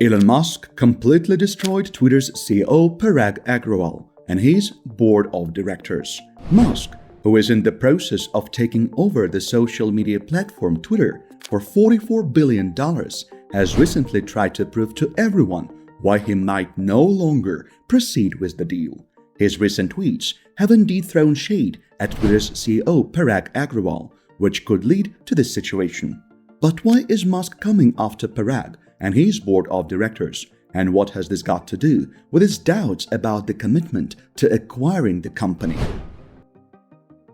Elon Musk completely destroyed Twitter's CEO Parag Agrawal and his board of directors. Musk, who is in the process of taking over the social media platform Twitter for $44 billion, has recently tried to prove to everyone why he might no longer proceed with the deal. His recent tweets have indeed thrown shade at Twitter's CEO Parag Agrawal, which could lead to this situation. But why is Musk coming after Parag and his board of directors, and what has this got to do with his doubts about the commitment to acquiring the company?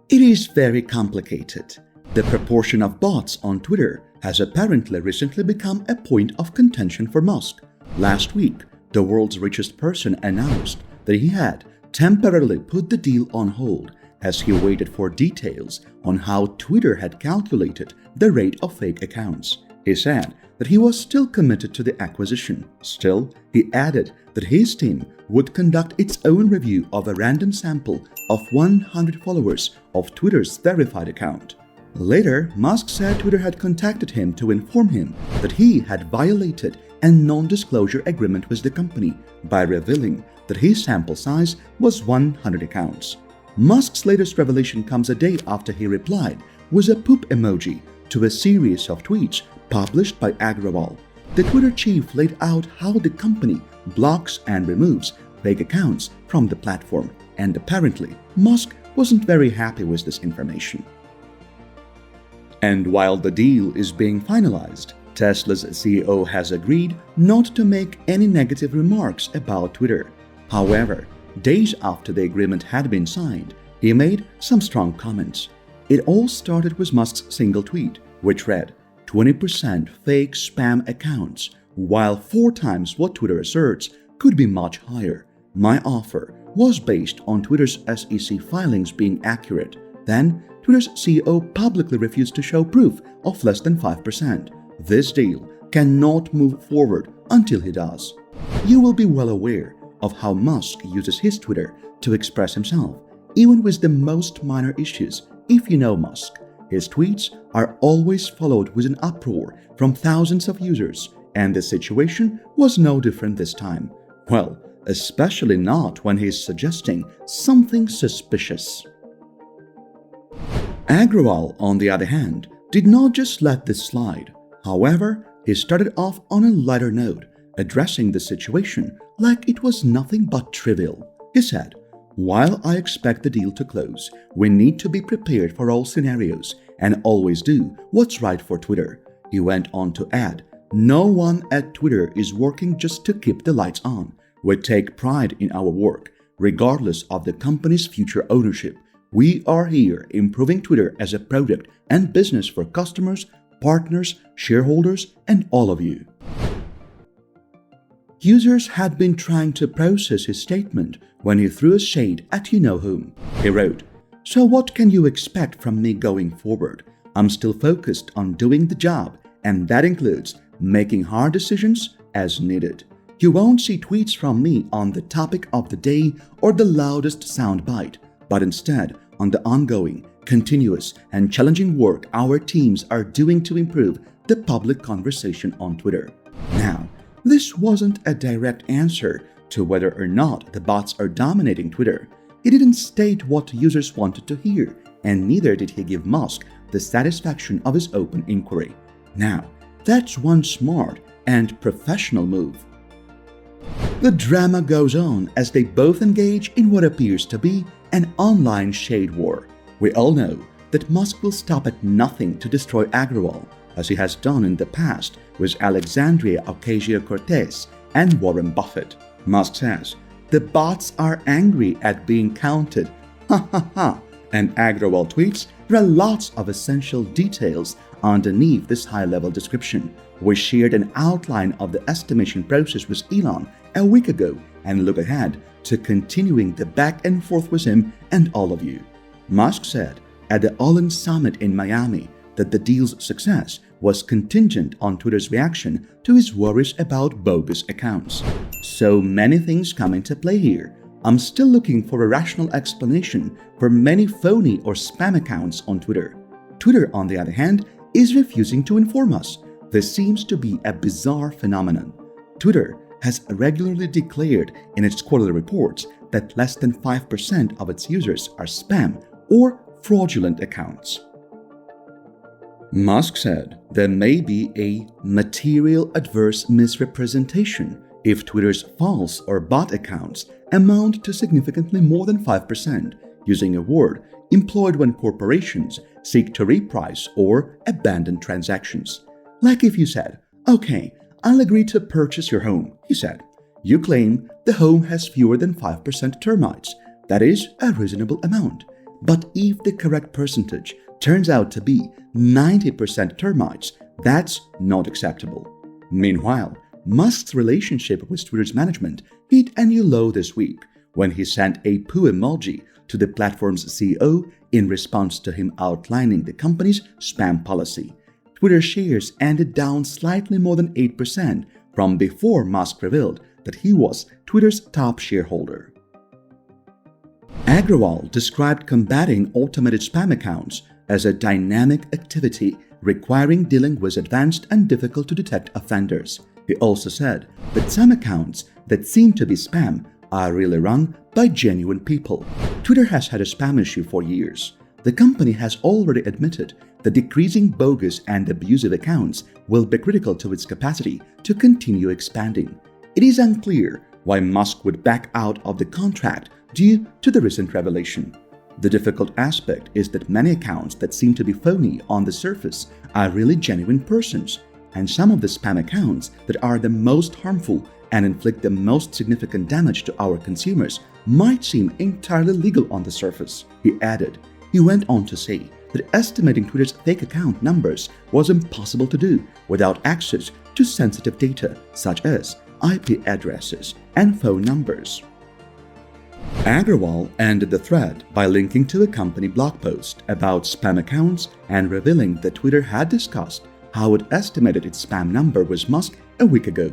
It is very complicated. The proportion of bots on Twitter has apparently recently become a point of contention for Musk. Last week, the world's richest person announced that he had temporarily put the deal on hold as he waited for details on how Twitter had calculated the rate of fake accounts. He said that he was still committed to the acquisition. Still, he added that his team would conduct its own review of a random sample of 100 followers of Twitter's verified account. Later, Musk said Twitter had contacted him to inform him that he had violated a non-disclosure agreement with the company by revealing that his sample size was 100 accounts. Musk's latest revelation comes a day after he replied with a poop emoji to a series of tweets published by Agrawal. The Twitter chief laid out how the company blocks and removes fake accounts from the platform, and apparently Musk wasn't very happy with this information. And while the deal is being finalized, Tesla's CEO has agreed not to make any negative remarks about Twitter. However, days after the agreement had been signed, he made some strong comments. It all started with Musk's single tweet, which read, 20% fake spam accounts, while 4 times what Twitter asserts could be much higher. My offer was based on Twitter's SEC filings being accurate. Then, Twitter's CEO publicly refused to show proof of less than 5%. This deal cannot move forward until he does. You will be well aware of how Musk uses his Twitter to express himself, even with the most minor issues. If you know Musk, his tweets are always followed with an uproar from thousands of users, and the situation was no different this time. Well, especially not when he's suggesting something suspicious. Agrawal, on the other hand, did not just let this slide. However, he started off on a lighter note, addressing the situation like it was nothing but trivial. He said, "While I expect the deal to close, we need to be prepared for all scenarios and always do what's right for Twitter." He went on to add, "No one at Twitter is working just to keep the lights on. We take pride in our work, regardless of the company's future ownership. We are here improving Twitter as a product and business for customers, partners, shareholders, and all of you." Users had been trying to process his statement when he threw a shade at you-know-whom. He wrote, "So what can you expect from me going forward? I'm still focused on doing the job, and that includes making hard decisions as needed. You won't see tweets from me on the topic of the day or the loudest soundbite, but instead on the ongoing, continuous, and challenging work our teams are doing to improve the public conversation on Twitter." Now, this wasn't a direct answer to whether or not the bots are dominating Twitter. He didn't state what users wanted to hear, and neither did he give Musk the satisfaction of his open inquiry. Now, that's one smart and professional move. The drama goes on as they both engage in what appears to be an online shade war. We all know that Musk will stop at nothing to destroy Agrawal, as he has done in the past with Alexandria Ocasio-Cortez and Warren Buffett. Musk says, "The bots are angry at being counted. Ha ha ha." And Agrawal tweets, "There are lots of essential details underneath this high-level description. We shared an outline of the estimation process with Elon a week ago and look ahead to continuing the back and forth with him and all of you." Musk said at the All-In Summit in Miami that the deal's success was contingent on Twitter's reaction to his worries about bogus accounts. So many things come into play here. I'm still looking for a rational explanation for many phony or spam accounts on Twitter. Twitter, on the other hand, is refusing to inform us. This seems to be a bizarre phenomenon. Twitter has regularly declared in its quarterly reports that less than 5% of its users are spam or fraudulent accounts. Musk said there may be a material adverse misrepresentation if Twitter's false or bot accounts amount to significantly more than 5%, using a word employed when corporations seek to reprice or abandon transactions. Like if you said, "Okay, I'll agree to purchase your home," he said. You claim the home has fewer than 5% termites. That is a reasonable amount. But if the correct percentage turns out to be 90% termites, that's not acceptable. Meanwhile, Musk's relationship with Twitter's management hit a new low this week when he sent a poo emoji to the platform's CEO in response to him outlining the company's spam policy. Twitter shares ended down slightly more than 8% from before Musk revealed that he was Twitter's top shareholder. Agrawal described combating automated spam accounts as a dynamic activity requiring dealing with advanced and difficult-to-detect offenders. He also said that some accounts that seem to be spam are really run by genuine people. Twitter has had a spam issue for years. The company has already admitted that decreasing bogus and abusive accounts will be critical to its capacity to continue expanding. It is unclear why Musk would back out of the contract due to the recent revelation. The difficult aspect is that many accounts that seem to be phony on the surface are really genuine persons, and some of the spam accounts that are the most harmful and inflict the most significant damage to our consumers might seem entirely legal on the surface, he added. He went on to say that estimating Twitter's fake account numbers was impossible to do without access to sensitive data such as IP addresses and phone numbers. Agrawal ended the thread by linking to a company blog post about spam accounts and revealing that Twitter had discussed how it estimated its spam number with Musk a week ago.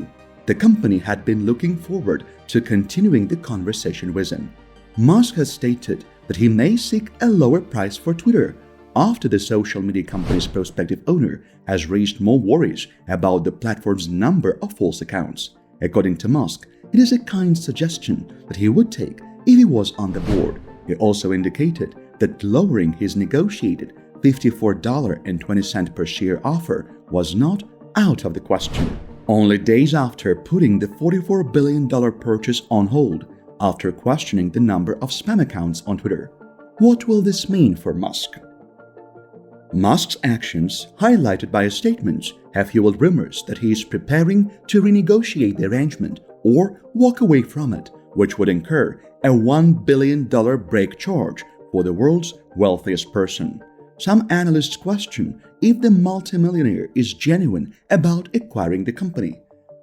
The company had been looking forward to continuing the conversation with him. Musk has stated that he may seek a lower price for Twitter after the social media company's prospective owner has raised more worries about the platform's number of false accounts. According to Musk, it is a kind suggestion that he would take if he was on the board. He also indicated that lowering his negotiated $54.20 per share offer was not out of the question. Only days after putting the $44 billion purchase on hold after questioning the number of spam accounts on Twitter. What will this mean for Musk? Musk's actions, highlighted by his statements, have fueled rumors that he is preparing to renegotiate the arrangement or walk away from it, which would incur a $1 billion break charge for the world's wealthiest person. Some analysts question if the multimillionaire is genuine about acquiring the company.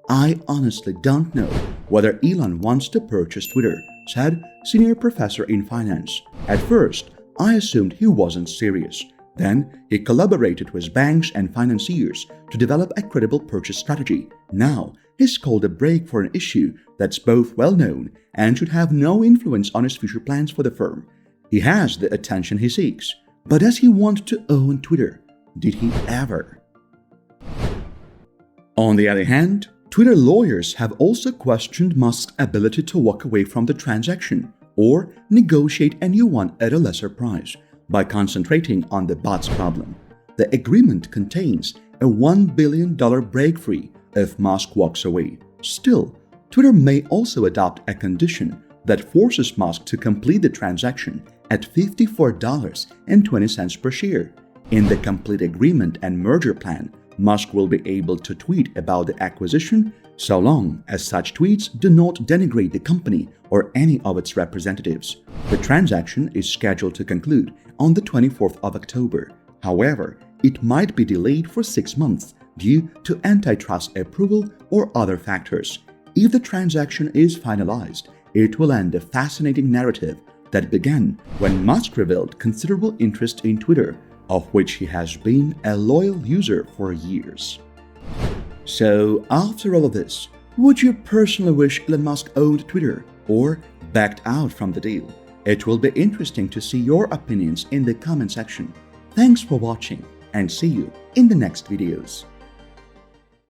"I honestly don't know whether Elon wants to purchase Twitter," said senior professor in finance. "At first, I assumed he wasn't serious. Then he collaborated with banks and financiers to develop a credible purchase strategy. Now he's called a break for an issue that's both well-known and should have no influence on his future plans for the firm. He has the attention he seeks. But does he want to own Twitter? Did he ever?" On the other hand, Twitter lawyers have also questioned Musk's ability to walk away from the transaction or negotiate a new one at a lesser price by concentrating on the bots problem. The agreement contains a $1 billion break free if Musk walks away. Still, Twitter may also adopt a condition that forces Musk to complete the transaction at $54.20 per share. In the complete agreement and merger plan, Musk will be able to tweet about the acquisition so long as such tweets do not denigrate the company or any of its representatives. The transaction is scheduled to conclude on the 24th of October. However, it might be delayed for 6 months due to antitrust approval or other factors. If the transaction is finalized, it will end a fascinating narrative that began when Musk revealed considerable interest in Twitter, of which he has been a loyal user for years. So, after all of this, would you personally wish Elon Musk owned Twitter or backed out from the deal? It will be interesting to see your opinions in the comment section. Thanks for watching and see you in the next videos.